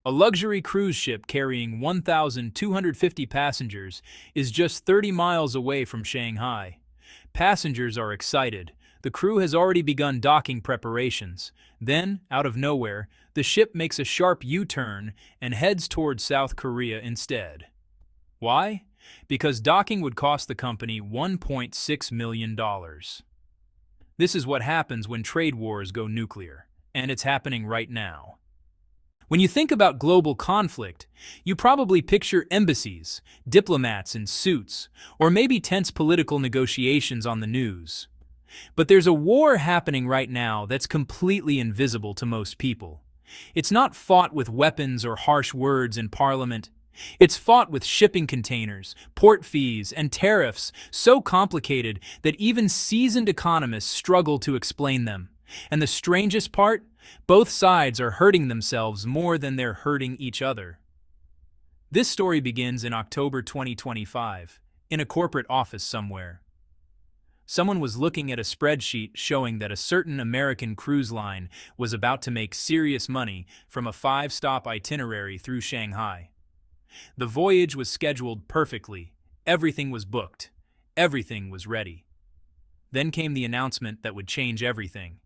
A luxury cruise ship carrying 1,250 passengers is just 30 miles away from Shanghai. Passengers are excited. The crew has already begun docking preparations. Then, out of nowhere, the ship makes a sharp U-turn and heads towards South Korea instead. Why? Because docking would cost the company $1.6 million. This is what happens when trade wars go nuclear, and it's happening right now. When you think about global conflict, you probably picture embassies, diplomats in suits, or maybe tense political negotiations on the news. But there's a war happening right now that's completely invisible to most people. It's not fought with weapons or harsh words in parliament. It's fought with shipping containers, port fees, and tariffs so complicated that even seasoned economists struggle to explain them. And the strangest part? Both sides are hurting themselves more than they're hurting each other. This story begins in October 2025, in a corporate office somewhere. Someone was looking at a spreadsheet showing that a certain American cruise line was about to make serious money from a 5-stop itinerary through Shanghai. The voyage was scheduled perfectly. Everything was booked. Everything was ready. Then came the announcement that would change everything.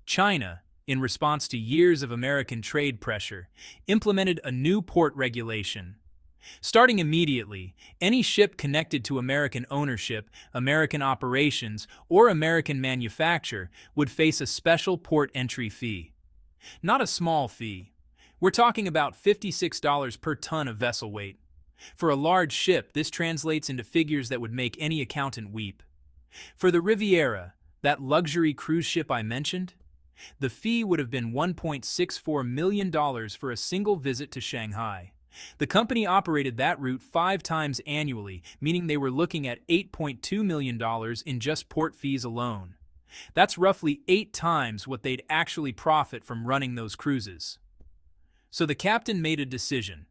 China, in response to years of American trade pressure, implemented a new port regulation. Starting immediately, any ship connected to American ownership, American operations, or American manufacture would face a special port entry fee. Not a small fee. We're talking about $56 per ton of vessel weight. For a large ship, this translates into figures that would make any accountant weep. For the Riviera, that luxury cruise ship I mentioned, the fee would have been $1.64 million for a single visit to Shanghai. The company operated that route 5 times annually, meaning they were looking at $8.2 million in just port fees alone. That's roughly 8 times what they'd actually profit from running those cruises. So the captain made a decision.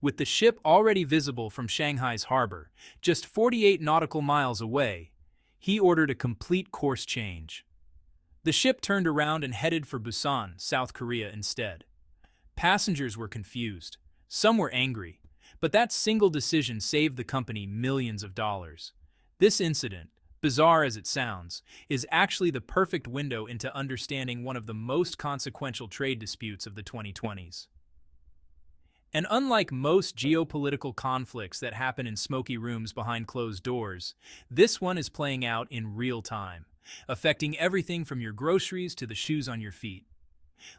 With the ship already visible from Shanghai's harbor, just 48 nautical miles away, he ordered a complete course change. The ship turned around and headed for Busan, South Korea instead. Passengers were confused. Some were angry. But that single decision saved the company millions of dollars. This incident, bizarre as it sounds, is actually the perfect window into understanding one of the most consequential trade disputes of the 2020s. And unlike most geopolitical conflicts that happen in smoky rooms behind closed doors, this one is playing out in real time, affecting everything from your groceries to the shoes on your feet.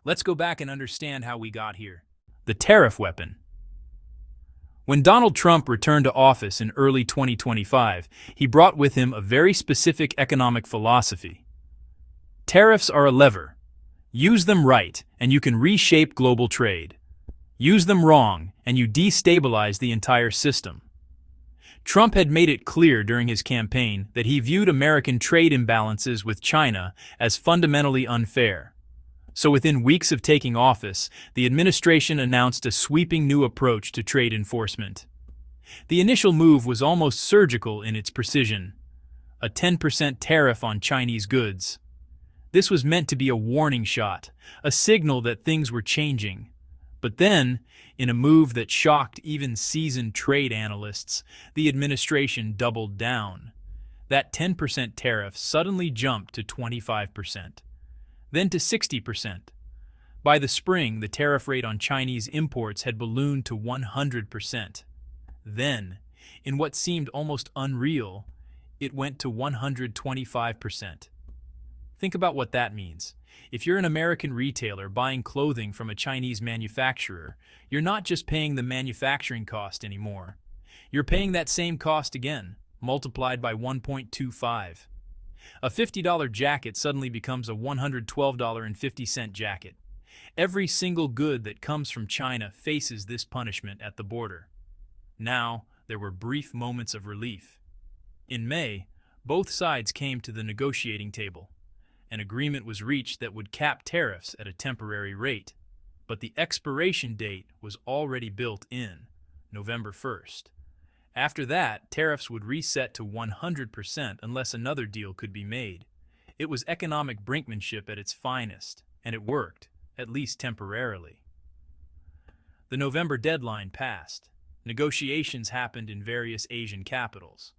Let's go back and understand how we got here. The tariff weapon. When Donald Trump returned to office in early 2025, he brought with him a very specific economic philosophy. Tariffs are a lever. Use them right, and you can reshape global trade. Use them wrong, and you destabilize the entire system. Trump had made it clear during his campaign that he viewed American trade imbalances with China as fundamentally unfair. So within weeks of taking office, the administration announced a sweeping new approach to trade enforcement. The initial move was almost surgical in its precision: a 10% tariff on Chinese goods. This was meant to be a warning shot, a signal that things were changing. But then, in a move that shocked even seasoned trade analysts, the administration doubled down. That 10% tariff suddenly jumped to 25%, then to 60%. By the spring, the tariff rate on Chinese imports had ballooned to 100%. Then, in what seemed almost unreal, it went to 125%. Think about what that means. If you're an American retailer buying clothing from a Chinese manufacturer, you're not just paying the manufacturing cost anymore. You're paying that same cost again, multiplied by 1.25. A $50 jacket suddenly becomes a $112.50 jacket. Every single good that comes from China faces this punishment at the border. Now, there were brief moments of relief. In May, both sides came to the negotiating table. An agreement was reached that would cap tariffs at a temporary rate, but the expiration date was already built in, November 1st. After that, tariffs would reset to 100% unless another deal could be made. It was economic brinkmanship at its finest, and it worked, at least temporarily. The November deadline passed. Negotiations happened in various Asian capitals,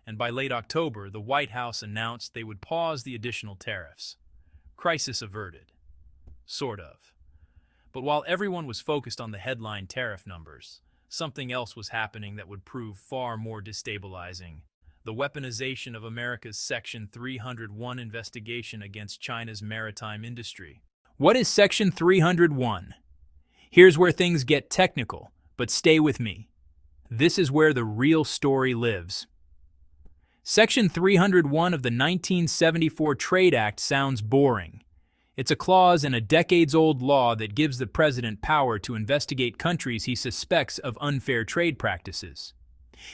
and by late October, the White House announced they would pause the additional tariffs. Crisis averted. Sort of. But while everyone was focused on the headline tariff numbers, something else was happening that would prove far more destabilizing: the weaponization of America's Section 301 investigation against China's maritime industry. What is Section 301? Here's where things get technical, but stay with me. This is where the real story lives. Section 301 of the 1974 Trade Act sounds boring. It's a clause in a decades-old law that gives the president power to investigate countries he suspects of unfair trade practices.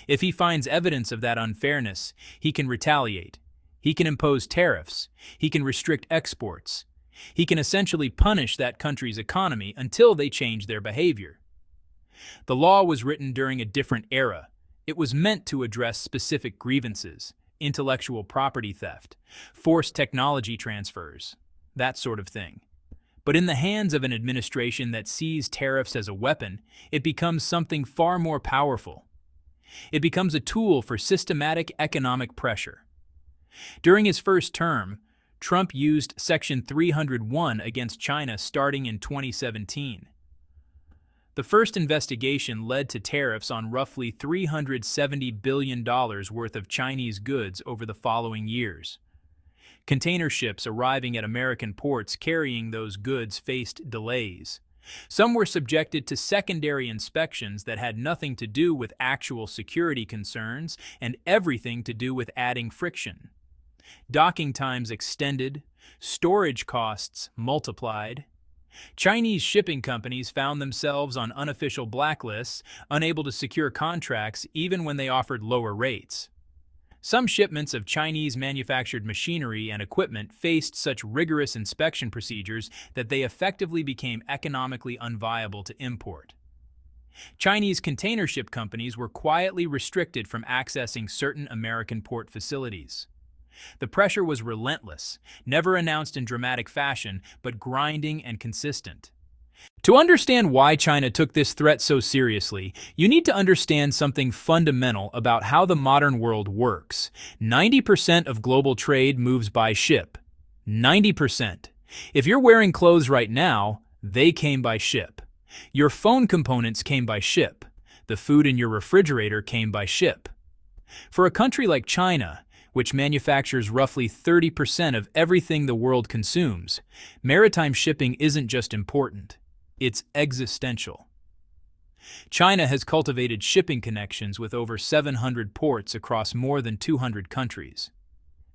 If he finds evidence of that unfairness, he can retaliate. He can impose tariffs. He can restrict exports. He can essentially punish that country's economy until they change their behavior. The law was written during a different era. It was meant to address specific grievances, intellectual property theft, forced technology transfers, that sort of thing. But in the hands of an administration that sees tariffs as a weapon, it becomes something far more powerful. It becomes a tool for systematic economic pressure. During his first term, Trump used Section 301 against China starting in 2017. The first investigation led to tariffs on roughly $370 billion worth of Chinese goods over the following years. Container ships arriving at American ports carrying those goods faced delays. Some were subjected to secondary inspections that had nothing to do with actual security concerns and everything to do with adding friction. Docking times extended, storage costs multiplied. Chinese shipping companies found themselves on unofficial blacklists, unable to secure contracts even when they offered lower rates. Some shipments of Chinese-manufactured machinery and equipment faced such rigorous inspection procedures that they effectively became economically unviable to import. Chinese container ship companies were quietly restricted from accessing certain American port facilities. The pressure was relentless, never announced in dramatic fashion, but grinding and consistent. To understand why China took this threat so seriously, you need to understand something fundamental about how the modern world works. 90% of global trade moves by ship. 90%. If you're wearing clothes right now, they came by ship. Your phone components came by ship. The food in your refrigerator came by ship. For a country like China, which manufactures roughly 30% of everything the world consumes, maritime shipping isn't just important. It's existential. China has cultivated shipping connections with over 700 ports across more than 200 countries.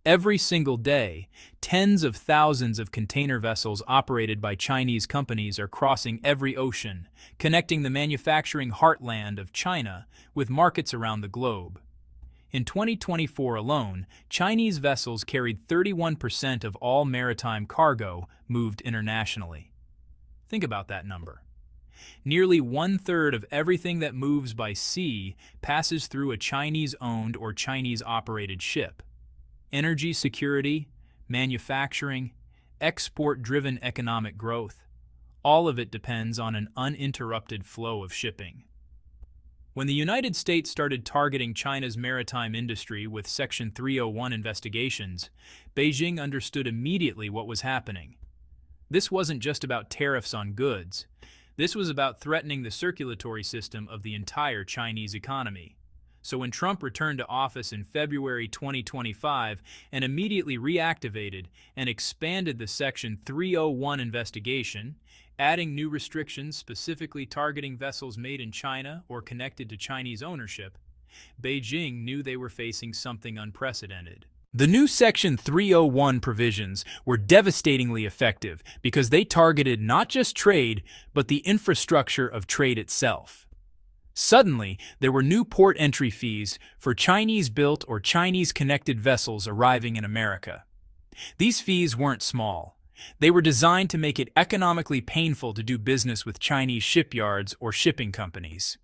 Every single day, tens of thousands of container vessels operated by Chinese companies are crossing every ocean, connecting the manufacturing heartland of China with markets around the globe. In 2024 alone, Chinese vessels carried 31% of all maritime cargo moved internationally. Think about that number. Nearly one-third of everything that moves by sea passes through a Chinese-owned or Chinese-operated ship. Energy security, manufacturing, export-driven economic growth, all of it depends on an uninterrupted flow of shipping. When the United States started targeting China's maritime industry with Section 301 investigations, Beijing understood immediately what was happening. This wasn't just about tariffs on goods. This was about threatening the circulatory system of the entire Chinese economy. So when Trump returned to office in February 2025 and immediately reactivated and expanded the Section 301 investigation, adding new restrictions specifically targeting vessels made in China or connected to Chinese ownership, Beijing knew they were facing something unprecedented. The new Section 301 provisions were devastatingly effective because they targeted not just trade, but the infrastructure of trade itself. Suddenly, there were new port entry fees for Chinese-built or Chinese-connected vessels arriving in America. These fees weren't small. They were designed to make it economically painful to do business with Chinese shipyards or shipping companies.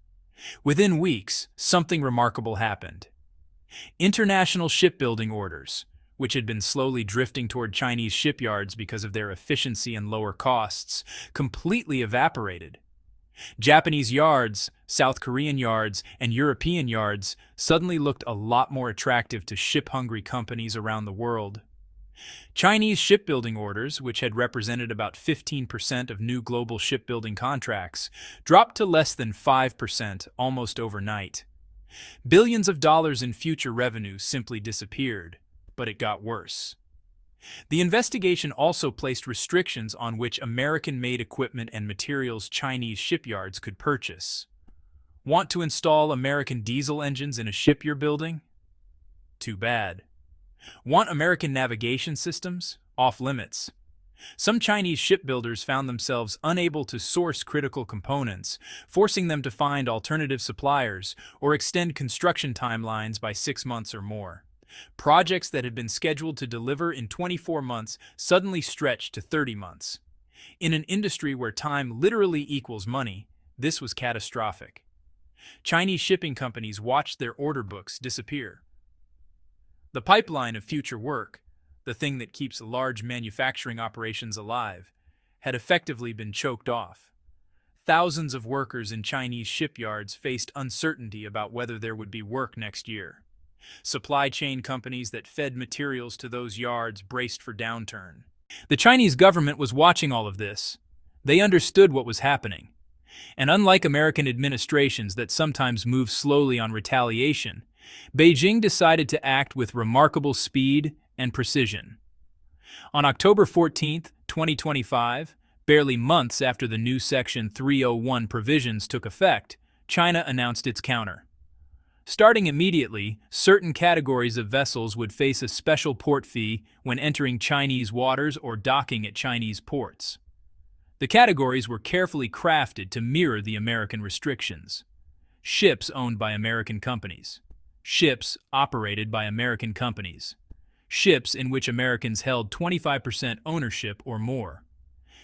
Within weeks, something remarkable happened. International shipbuilding orders, which had been slowly drifting toward Chinese shipyards because of their efficiency and lower costs, completely evaporated. Japanese yards, South Korean yards, and European yards suddenly looked a lot more attractive to ship-hungry companies around the world. Chinese shipbuilding orders, which had represented about 15% of new global shipbuilding contracts, dropped to less than 5% almost overnight. Billions of dollars in future revenue simply disappeared, but it got worse. The investigation also placed restrictions on which American-made equipment and materials Chinese shipyards could purchase. Want to install American diesel engines in a ship you're building? Too bad. Want American navigation systems? Off limits. Some Chinese shipbuilders found themselves unable to source critical components, forcing them to find alternative suppliers or extend construction timelines by 6 months or more. Projects that had been scheduled to deliver in 24 months suddenly stretched to 30 months. In an industry where time literally equals money, this was catastrophic. Chinese shipping companies watched their order books disappear. The pipeline of future work, the thing that keeps large manufacturing operations alive, had effectively been choked off. Thousands of workers in Chinese shipyards faced uncertainty about whether there would be work next year. Supply chain companies that fed materials to those yards braced for downturn. The Chinese government was watching all of this. They understood what was happening. And unlike American administrations that sometimes move slowly on retaliation, Beijing decided to act with remarkable speed and precision. On October 14, 2025, barely months after the new Section 301 provisions took effect, China announced its counter. Starting immediately, certain categories of vessels would face a special port fee when entering Chinese waters or docking at Chinese ports. The categories were carefully crafted to mirror the American restrictions. Ships owned by American companies. Ships operated by American companies. Ships in which Americans held 25% ownership or more.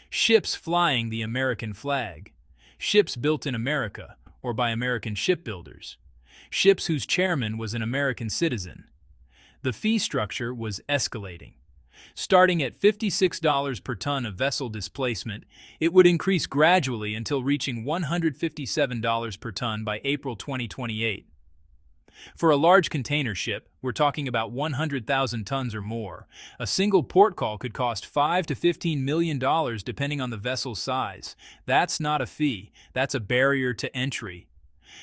Ships flying the American flag. Ships built in America or by American shipbuilders. Ships whose chairman was an American citizen. The fee structure was escalating. Starting at $56 per ton of vessel displacement, it would increase gradually until reaching $157 per ton by April 2028. For a large container ship, we're talking about 100,000 tons or more. A single port call could cost $5 to $15 million depending on the vessel's size. That's not a fee, that's a barrier to entry.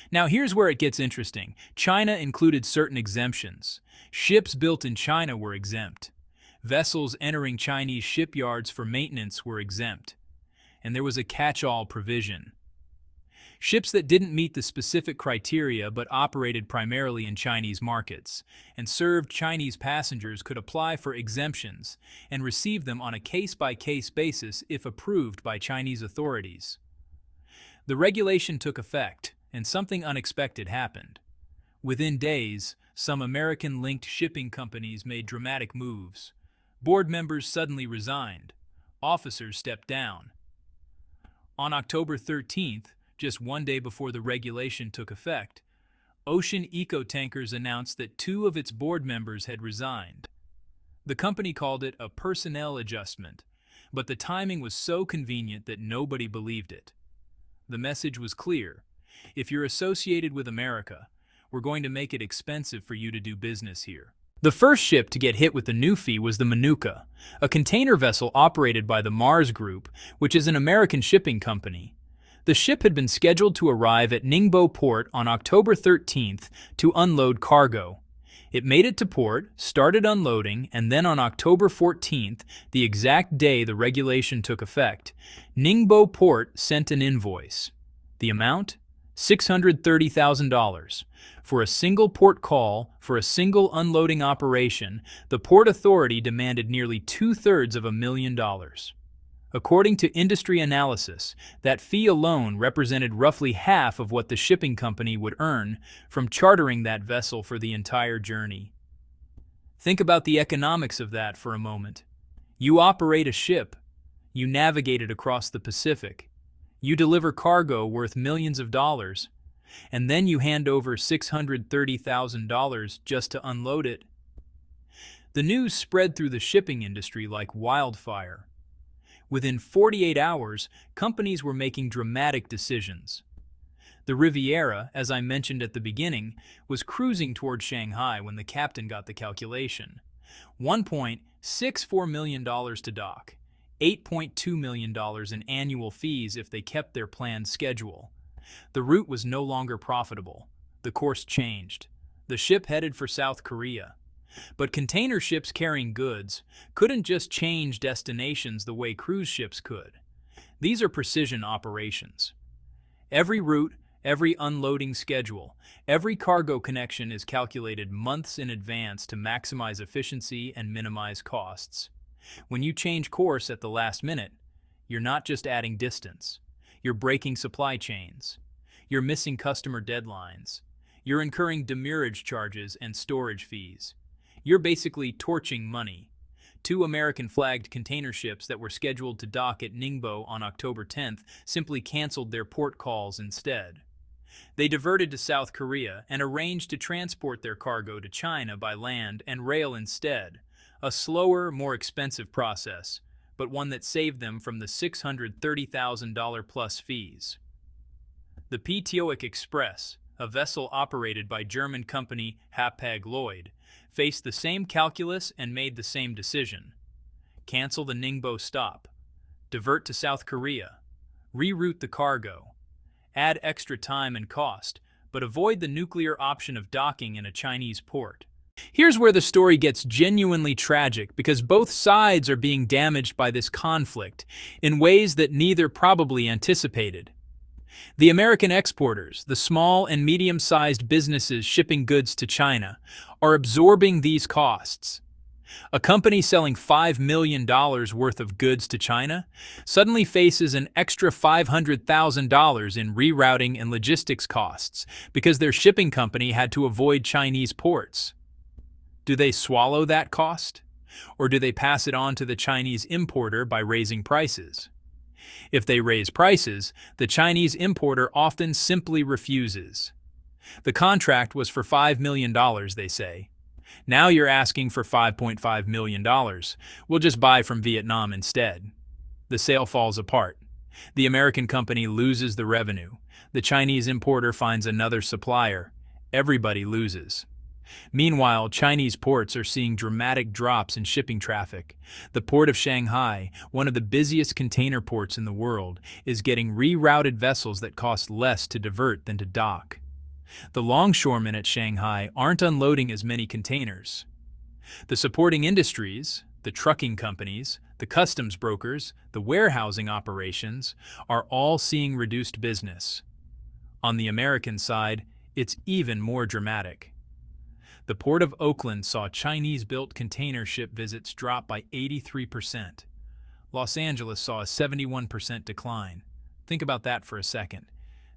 Now here's where it gets interesting. China included certain exemptions. Ships built in China were exempt. Vessels entering Chinese shipyards for maintenance were exempt. And there was a catch-all provision. Ships that didn't meet the specific criteria but operated primarily in Chinese markets and served Chinese passengers could apply for exemptions and receive them on a case-by-case basis if approved by Chinese authorities. The regulation took effect, and something unexpected happened. Within days, some American-linked shipping companies made dramatic moves. Board members suddenly resigned. Officers stepped down. On October 13th, just one day before the regulation took effect, Ocean Eco-Tankers announced that 2 of its board members had resigned. The company called it a personnel adjustment, but the timing was so convenient that nobody believed it. The message was clear. If you're associated with America, we're going to make it expensive for you to do business here. The first ship to get hit with the new fee was the Manuka, a container vessel operated by the Mars Group, which is an American shipping company. The ship had been scheduled to arrive at Ningbo Port on October 13th to unload cargo. It made it to port, started unloading, and then on October 14th, the exact day the regulation took effect, Ningbo Port sent an invoice. The amount? $630,000. For a single port call, for a single unloading operation, the Port Authority demanded nearly $250,000. According to industry analysis, that fee alone represented roughly half of what the shipping company would earn from chartering that vessel for the entire journey. Think about the economics of that for a moment. You operate a ship. You navigate it across the Pacific. You deliver cargo worth millions of dollars, and then you hand over $630,000 just to unload it. The news spread through the shipping industry like wildfire. Within 48 hours, companies were making dramatic decisions. The Riviera, as I mentioned at the beginning, was cruising toward Shanghai when the captain got the calculation. $1.64 million to dock, $8.2 million in annual fees if they kept their planned schedule. The route was no longer profitable. The course changed. The ship headed for South Korea. But container ships carrying goods couldn't just change destinations the way cruise ships could. These are precision operations. Every route, every unloading schedule, every cargo connection is calculated months in advance to maximize efficiency and minimize costs. When you change course at the last minute, you're not just adding distance. You're breaking supply chains. You're missing customer deadlines. You're incurring demurrage charges and storage fees. You're basically torching money. 2 American-flagged container ships that were scheduled to dock at Ningbo on October 10th simply canceled their port calls instead. They diverted to South Korea and arranged to transport their cargo to China by land and rail instead, a slower, more expensive process, but one that saved them from the $630,000 plus fees. The Petoic Express, a vessel operated by German company Hapag-Lloyd, faced the same calculus and made the same decision. Cancel the Ningbo stop, divert to South Korea, reroute the cargo, add extra time and cost, but avoid the nuclear option of docking in a Chinese port. Here's where the story gets genuinely tragic because both sides are being damaged by this conflict in ways that neither probably anticipated. The American exporters, the small and medium-sized businesses shipping goods to China, are absorbing these costs. A company selling $5 million worth of goods to China suddenly faces an extra $500,000 in rerouting and logistics costs because their shipping company had to avoid Chinese ports. Do they swallow that cost? Or do they pass it on to the Chinese importer by raising prices? If they raise prices, the Chinese importer often simply refuses. The contract was for $5 million, they say. Now you're asking for $5.5 million. We'll just buy from Vietnam instead. The sale falls apart. The American company loses the revenue. The Chinese importer finds another supplier. Everybody loses. Meanwhile, Chinese ports are seeing dramatic drops in shipping traffic. The port of Shanghai, one of the busiest container ports in the world, is getting rerouted vessels that cost less to divert than to dock. The longshoremen at Shanghai aren't unloading as many containers. The supporting industries, the trucking companies, the customs brokers, the warehousing operations, are all seeing reduced business. On the American side, it's even more dramatic. The Port of Oakland saw Chinese-built container ship visits drop by 83%. Los Angeles saw a 71% decline. Think about that for a second.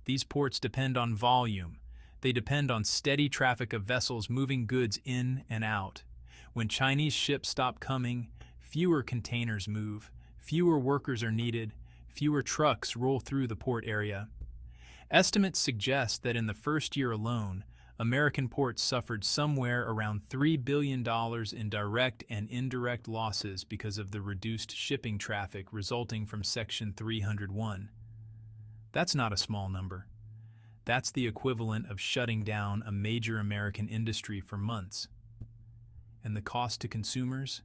These ports depend on volume. They depend on steady traffic of vessels moving goods in and out. When Chinese ships stop coming, fewer containers move, fewer workers are needed, fewer trucks roll through the port area. Estimates suggest that in the first year alone, American ports suffered somewhere around $3 billion in direct and indirect losses because of the reduced shipping traffic resulting from Section 301. That's not a small number. That's the equivalent of shutting down a major American industry for months. And the cost to consumers?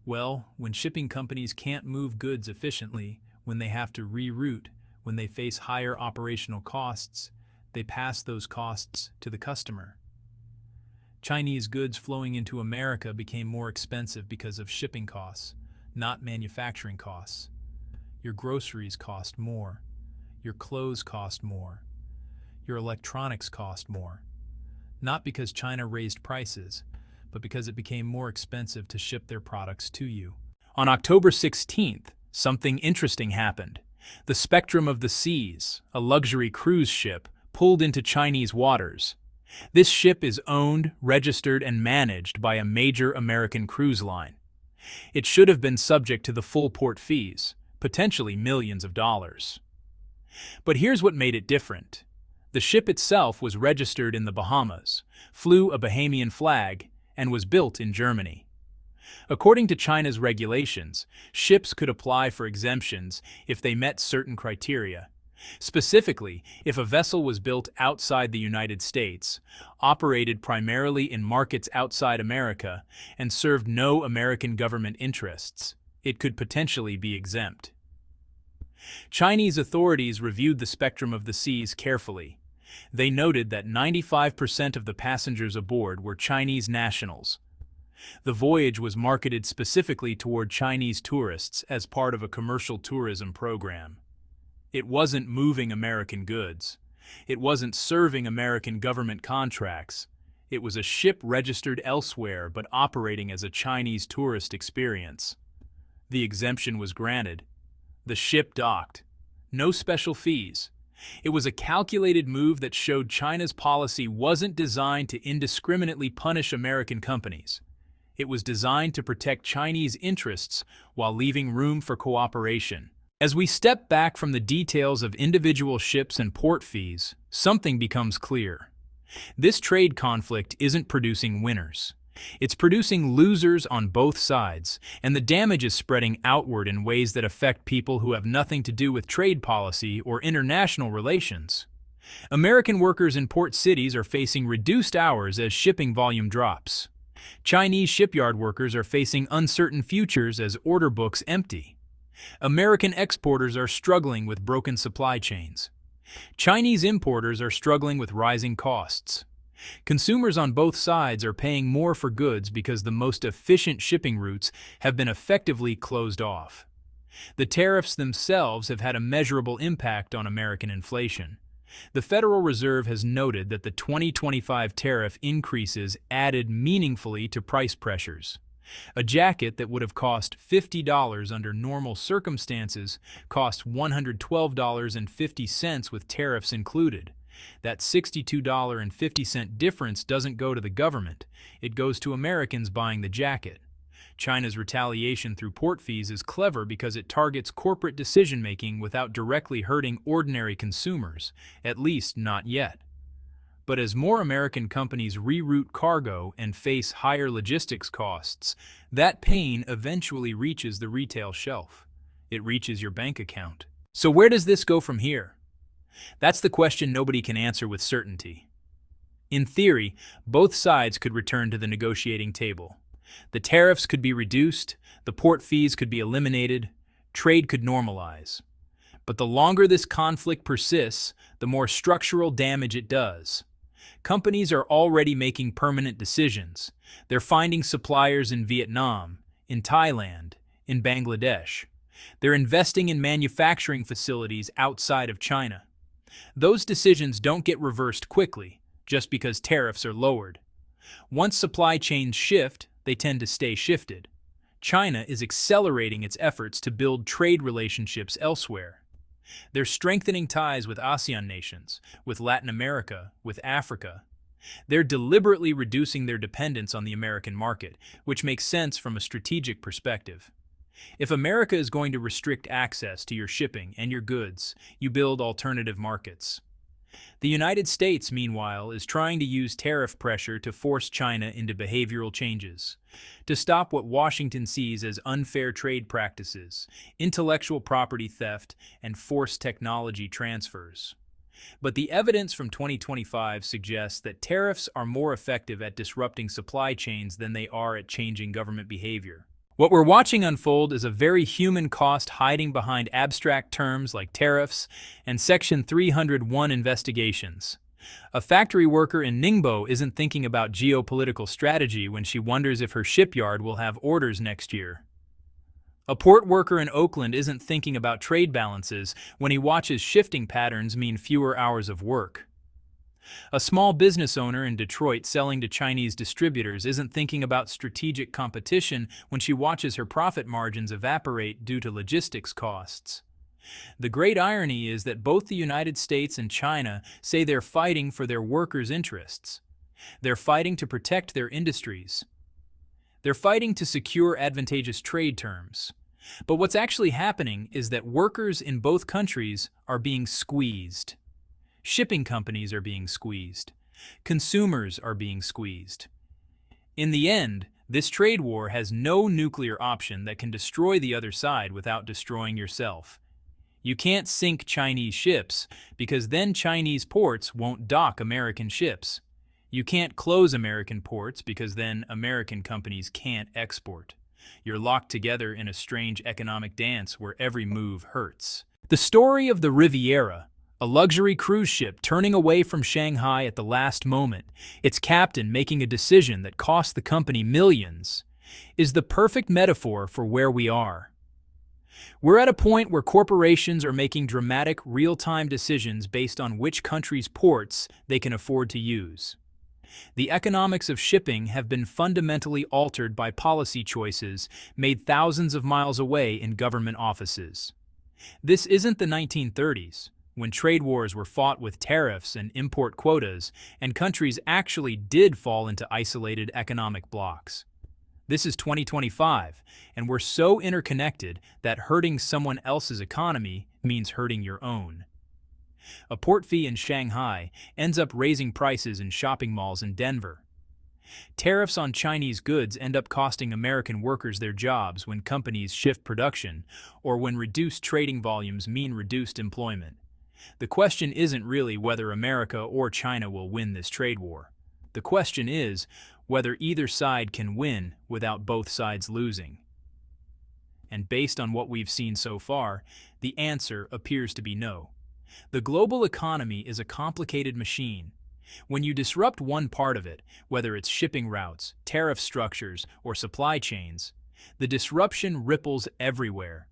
Well, when shipping companies can't move goods efficiently, when they have to reroute, when they face higher operational costs, they pass those costs to the customer. Chinese goods flowing into America became more expensive because of shipping costs, not manufacturing costs. Your groceries cost more. Your clothes cost more. Your electronics cost more. Not because China raised prices, but because it became more expensive to ship their products to you. On October 16th, something interesting happened. The Spectrum of the Seas, a luxury cruise ship, pulled into Chinese waters. This ship is owned, registered, and managed by a major American cruise line. It should have been subject to the full port fees, potentially millions of dollars. But here's what made it different. The ship itself was registered in the Bahamas, flew a Bahamian flag, and was built in Germany. According to China's regulations, ships could apply for exemptions if they met certain criteria. Specifically, if a vessel was built outside the United States, operated primarily in markets outside America, and served no American government interests, it could potentially be exempt. Chinese authorities reviewed the spectrum of the seas carefully. They noted that 95% of the passengers aboard were Chinese nationals. The voyage was marketed specifically toward Chinese tourists as part of a commercial tourism program. It wasn't moving American goods. It wasn't serving American government contracts. It was a ship registered elsewhere but operating as a Chinese tourist experience. The exemption was granted. The ship docked. No special fees. It was a calculated move that showed China's policy wasn't designed to indiscriminately punish American companies. It was designed to protect Chinese interests while leaving room for cooperation. As we step back from the details of individual ships and port fees, something becomes clear. This trade conflict isn't producing winners. It's producing losers on both sides, and the damage is spreading outward in ways that affect people who have nothing to do with trade policy or international relations. American workers in port cities are facing reduced hours as shipping volume drops. Chinese shipyard workers are facing uncertain futures as order books empty. American exporters are struggling with broken supply chains. Chinese importers are struggling with rising costs. Consumers on both sides are paying more for goods because the most efficient shipping routes have been effectively closed off. The tariffs themselves have had a measurable impact on American inflation. The Federal Reserve has noted that the 2025 tariff increases added meaningfully to price pressures. A jacket that would have cost $50 under normal circumstances cost $112.50 with tariffs included. That $62.50 difference doesn't go to the government, it goes to Americans buying the jacket. China's retaliation through port fees is clever because it targets corporate decision-making without directly hurting ordinary consumers, at least not yet. But as more American companies reroute cargo and face higher logistics costs, that pain eventually reaches the retail shelf. It reaches your bank account. So where does this go from here? That's the question nobody can answer with certainty. In theory, both sides could return to the negotiating table. The tariffs could be reduced, the port fees could be eliminated, trade could normalize. But the longer this conflict persists, the more structural damage it does. Companies are already making permanent decisions. They're finding suppliers in Vietnam, in Thailand, in Bangladesh. They're investing in manufacturing facilities outside of China. Those decisions don't get reversed quickly, just because tariffs are lowered. Once supply chains shift, they tend to stay shifted. China is accelerating its efforts to build trade relationships elsewhere. They're strengthening ties with ASEAN nations, with Latin America, with Africa. They're deliberately reducing their dependence on the American market, which makes sense from a strategic perspective. If America is going to restrict access to your shipping and your goods, you build alternative markets. The United States, meanwhile, is trying to use tariff pressure to force China into behavioral changes, to stop what Washington sees as unfair trade practices, intellectual property theft, and forced technology transfers. But the evidence from 2025 suggests that tariffs are more effective at disrupting supply chains than they are at changing government behavior. What we're watching unfold is a very human cost hiding behind abstract terms like tariffs and Section 301 investigations. A factory worker in Ningbo isn't thinking about geopolitical strategy when she wonders if her shipyard will have orders next year. A port worker in Oakland isn't thinking about trade balances when he watches shifting patterns mean fewer hours of work. A small business owner in Detroit selling to Chinese distributors isn't thinking about strategic competition when she watches her profit margins evaporate due to logistics costs. The great irony is that both the United States and China say they're fighting for their workers' interests. They're fighting to protect their industries. They're fighting to secure advantageous trade terms. But what's actually happening is that workers in both countries are being squeezed. Shipping companies are being squeezed. Consumers are being squeezed. In the end, This trade war has no nuclear option that can destroy the other side without destroying yourself. You can't sink Chinese ships because then Chinese ports won't dock American ships. You can't close American ports because then American companies can't export. You're locked together in a strange economic dance where every move hurts. The story of the Riviera, a luxury cruise ship turning away from Shanghai at the last moment, its captain making a decision that cost the company millions, is the perfect metaphor for where we are. We're at a point where corporations are making dramatic, real-time decisions based on which country's ports they can afford to use. The economics of shipping have been fundamentally altered by policy choices made thousands of miles away in government offices. This isn't the 1930s, when trade wars were fought with tariffs and import quotas, and countries actually did fall into isolated economic blocks. This is 2025, and we're so interconnected that hurting someone else's economy means hurting your own. A port fee in Shanghai ends up raising prices in shopping malls in Denver. Tariffs on Chinese goods end up costing American workers their jobs when companies shift production, or when reduced trading volumes mean reduced employment. The question isn't really whether America or China will win this trade war. The question is whether either side can win without both sides losing. And based on what we've seen so far, the answer appears to be no. The global economy is a complicated machine. When you disrupt one part of it, whether it's shipping routes, tariff structures, or supply chains, the disruption ripples everywhere.